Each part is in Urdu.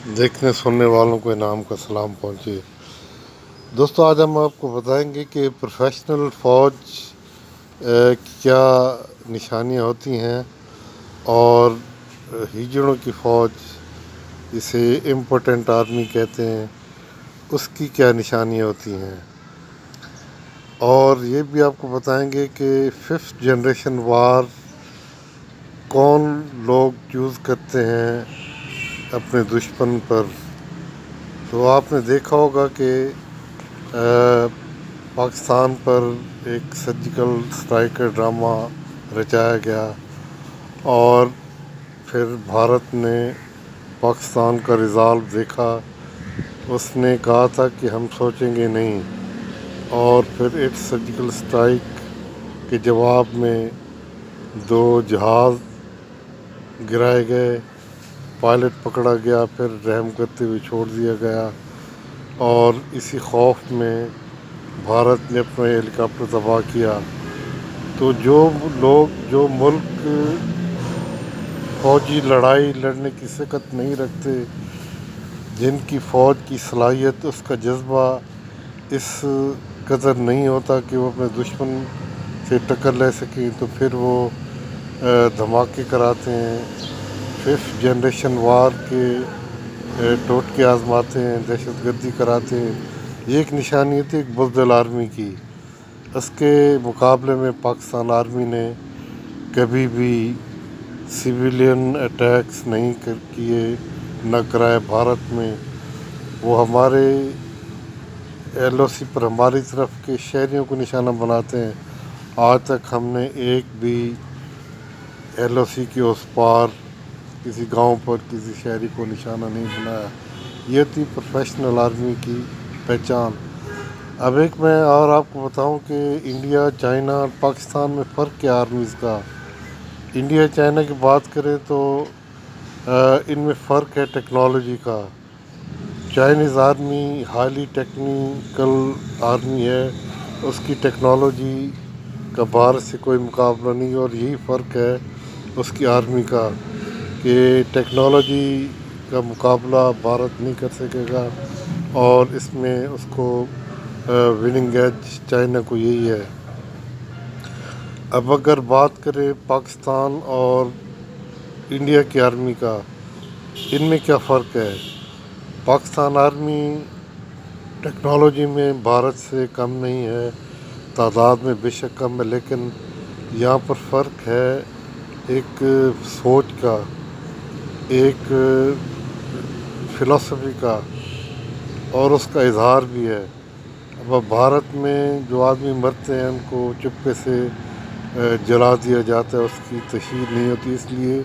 دیکھنے سننے والوں کو انعام کا سلام پہنچے۔ دوستو، آج ہم آپ کو بتائیں گے کہ پروفیشنل فوج کی کیا نشانیاں ہوتی ہیں اور ہیجڑوں کی فوج جسے امپورٹنٹ آرمی کہتے ہیں اس کی کیا نشانیاں ہوتی ہیں، اور یہ بھی آپ کو بتائیں گے کہ 5th جنریشن وار کون لوگ چوز کرتے ہیں اپنے دشمن پر۔ تو آپ نے دیکھا ہوگا کہ پاکستان پر ایک سرجیکل اسٹرائک کا ڈرامہ رچایا گیا اور پھر بھارت نے پاکستان کا ریزالو دیکھا، اس نے کہا تھا کہ ہم سوچیں گے نہیں، اور پھر ایک سرجیکل اسٹرائک کے جواب میں 2 جہاز گرائے گئے، پائلٹ پکڑا گیا، پھر رحم کرتے ہوئے چھوڑ دیا گیا، اور اسی خوف میں بھارت نے اپنا ہیلی کاپٹر تباہ کیا۔ تو جو ملک فوجی لڑائی لڑنے کی سکت نہیں رکھتے، جن کی فوج کی صلاحیت، اس کا جذبہ اس قدر نہیں ہوتا کہ وہ اپنے دشمن سے ٹکر لے سکیں، تو پھر وہ دھماکے کراتے ہیں، 5th جنریشن وار کے ٹوٹکے آزماتے ہیں، دہشت گردی کراتے ہیں۔ یہ ایک نشانی تھی ایک بزدل آرمی کی۔ اس کے مقابلے میں پاکستان آرمی نے کبھی بھی سویلین اٹیکس نہیں کیے، نہ کرائے بھارت میں۔ وہ ہمارے LOC پر ہماری طرف کے شہریوں کو نشانہ بناتے ہیں، آج تک ہم نے ایک بھی LOC کے اس پار کسی گاؤں پر کسی شہری کو نشانہ نہیں بنایا۔ یہ تھی پروفیشنل آرمی کی پہچان۔ اب ایک میں اور آپ کو بتاؤں کہ انڈیا، چائنا اور پاکستان میں فرق کیا آرمیز کا۔ انڈیا چائنا کی بات کریں تو ان میں فرق ہے ٹیکنالوجی کا۔ Chinese army highly technical army ہے، اس کی ٹیکنالوجی کا بھارت سے کوئی مقابلہ نہیں، اور یہی فرق ہے اس کی آرمی کا کہ ٹیکنالوجی کا مقابلہ بھارت نہیں کر سکے گا، اور اس میں اس کو وننگ ایج چائنا کو یہی ہے۔ اب اگر بات کریں پاکستان اور انڈیا کی آرمی کا، ان میں کیا فرق ہے۔ پاکستان آرمی ٹیکنالوجی میں بھارت سے کم نہیں ہے، تعداد میں بے شک کم ہے، لیکن یہاں پر فرق ہے ایک سوچ کا، ایک فلسفی کا، اور اس کا اظہار بھی ہے۔ اب بھارت میں جو آدمی مرتے ہیں ان کو چپکے سے جلا دیا جاتا ہے، اس کی تشہیر نہیں ہوتی، اس لیے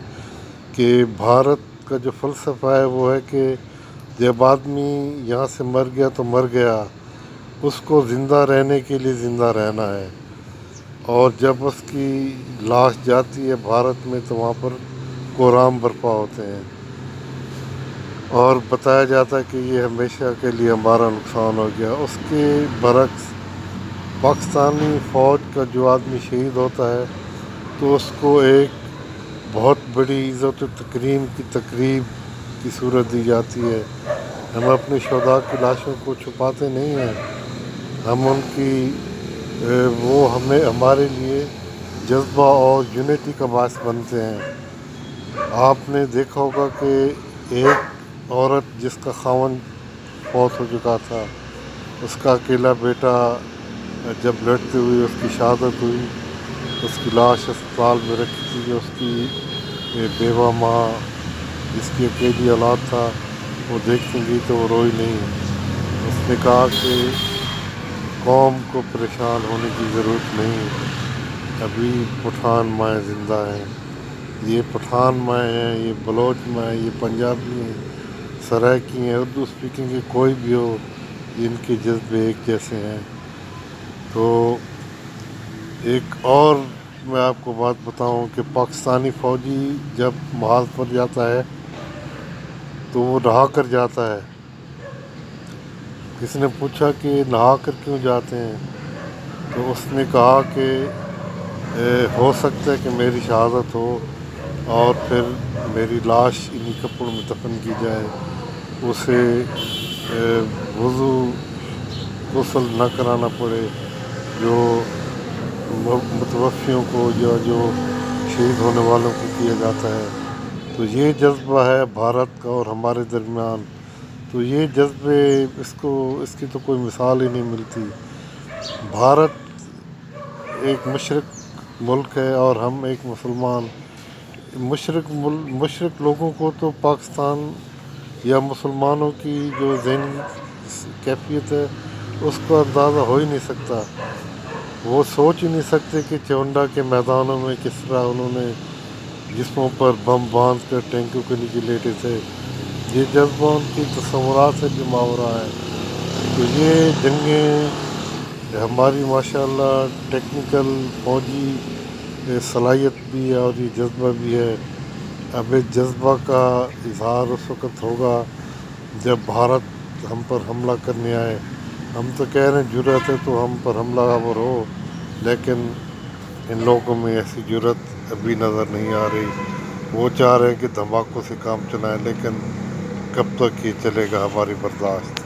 کہ بھارت کا جو فلسفہ ہے وہ ہے کہ جب آدمی یہاں سے مر گیا تو مر گیا، اس کو زندہ رہنے کے لیے زندہ رہنا ہے، اور جب اس کی لاش جاتی ہے بھارت میں تو وہاں پر کورام برپا ہوتے ہیں، اور بتایا جاتا ہے کہ یہ ہمیشہ کے لیے ہمارا نقصان ہو گیا۔ اس کے برعکس پاکستانی فوج کا جو آدمی شہید ہوتا ہے تو اس کو ایک بہت بڑی عزت و تکریم کی تقریب کی صورت دی جاتی ہے۔ ہم اپنے شہداء کی لاشوں کو چھپاتے نہیں ہیں، ہم ان کی وہ ہمارے لیے جذبہ اور یونٹی کا باعث بنتے ہیں۔ آپ نے دیکھا ہوگا کہ ایک عورت جس کا خاوند فوت ہو چکا تھا، اس کا اکیلا بیٹا جب لڑتے ہوئے اس کی شہادت ہوئی، اس کی لاش اسپتال میں رکھی تھی، جو اس کی بیوہ ماں جس کی اکیلی اولاد تھا وہ دیکھیں گی تو وہ روئی نہیں۔ اس نے کہا کہ قوم کو پریشان ہونے کی ضرورت نہیں، ابھی پٹھان مائیں زندہ ہیں۔ یہ پٹھان مائیں ہیں، یہ بلوچ مائیں، یہ پنجابی ہیں، سرائکی ہیں، اردو اسپیکنگ کے کوئی بھی ہو، ان کے جذبے ایک جیسے ہیں۔ تو ایک اور میں آپ کو بات بتاؤں کہ پاکستانی فوجی جب محاذ پر جاتا ہے تو وہ نہا کر جاتا ہے۔ کسی نے پوچھا کہ نہا کر کیوں جاتے ہیں، تو اس نے کہا کہ ہو سکتا ہے کہ میری شہادت ہو اور پھر میری لاش انہی کپڑوں میں دفن کی جائے۔ اسے وضو غسل نہ کرانا پڑے، جو متوفیوں کو یا جو شہید ہونے والوں کو کیا جاتا ہے۔ تو یہ جذبہ ہے بھارت کا اور ہمارے درمیان۔ تو یہ جذبے اس کی تو کوئی مثال ہی نہیں ملتی۔ بھارت ایک مشرق ملک ہے اور ہم ایک مسلمان۔ مشرق لوگوں کو تو پاکستان یا مسلمانوں کی جو ذہنی کیفیت ہے اس کا اندازہ ہو ہی نہیں سکتا۔ وہ سوچ ہی نہیں سکتے کہ چونڈا کے میدانوں میں کس طرح انہوں نے جسموں پر بم باندھ کر ٹینکوں کے نیچے لیٹے تھے۔ یہ جذبہ ان کی تصورات سے بھی ماورا ہے۔ تو یہ جنگیں ہماری ماشاءاللہ ٹیکنیکل فوجی صلاحیت بھی ہے اور یہ جذبہ بھی ہے۔ اب اس جذبہ کا اظہار اس وقت ہوگا جب بھارت ہم پر حملہ کرنے آئے۔ ہم تو کہہ رہے ہیں جرأت ہے تو ہم پر حملہ آور ہو، لیکن ان لوگوں میں ایسی جرأت ابھی نظر نہیں آ رہی۔ وہ چاہ رہے ہیں کہ دھماکوں سے کام چلائیں، لیکن کب تک یہ چلے گا ہماری برداشت؟